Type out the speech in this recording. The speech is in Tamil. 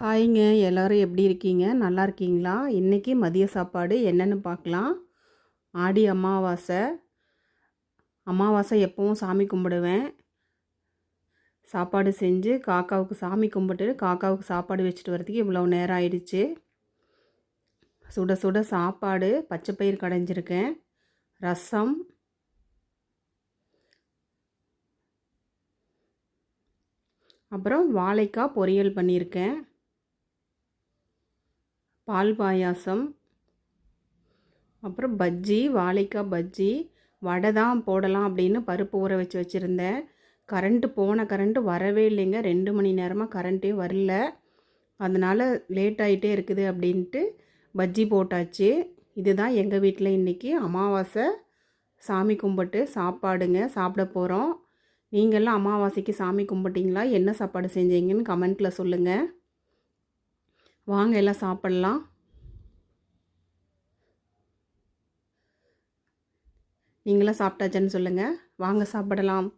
ஹாய்ங்க. எல்லாரும் எப்படி இருக்கீங்க? நல்லா இருக்கீங்களா? இன்னைக்கு மதிய சாப்பாடு என்னன்னு பார்க்கலாம். ஆடி அமாவாசை. அமாவாசை எப்பவும் சாமி கும்பிடுவேன். சாப்பாடு செஞ்சு காக்காவுக்கு சாமி கும்பிட்டு காக்காவுக்கு சாப்பாடு வச்சுட்டு வரதுக்கு இவ்வளோ நேரம் ஆயிடுச்சு. சுட சுட சாப்பாடு, பச்சை பயிறு கடைஞ்சிருக்கேன், ரசம், அப்புறம் வாழைக்காய் பொரியல் பண்ணியிருக்கேன், பால் பாயாசம், அப்புறம் பஜ்ஜி, வாழைக்காய் பஜ்ஜி. வடை தான் போடலாம் அப்படின்னு பருப்பு ஊற வச்சு வச்சுருந்தேன். கரண்ட்டு வரவே இல்லைங்க. 2 மணி நேரமாக கரண்ட்டே வரல. அதனால் லேட் ஆகிட்டே இருக்குது அப்படின்ட்டு பஜ்ஜி போட்டாச்சு. இதுதான் எங்கள் வீட்டில் இன்றைக்கி அமாவாசை சாமி கும்பிட்டு சாப்பாடுங்க சாப்பிட போகிறோம். நீங்கள்லாம் அமாவாசைக்கு சாமி கும்பிட்டிங்களா? என்ன சாப்பாடு செஞ்சீங்கன்னு கமெண்ட்டில் சொல்லுங்கள். வாங்க எல்லாம் சாப்பிட்லாம். நீங்களாம் சாப்பிட்டாச்சுன்னு சொல்லுங்கள். வாங்க சாப்பிடலாம்.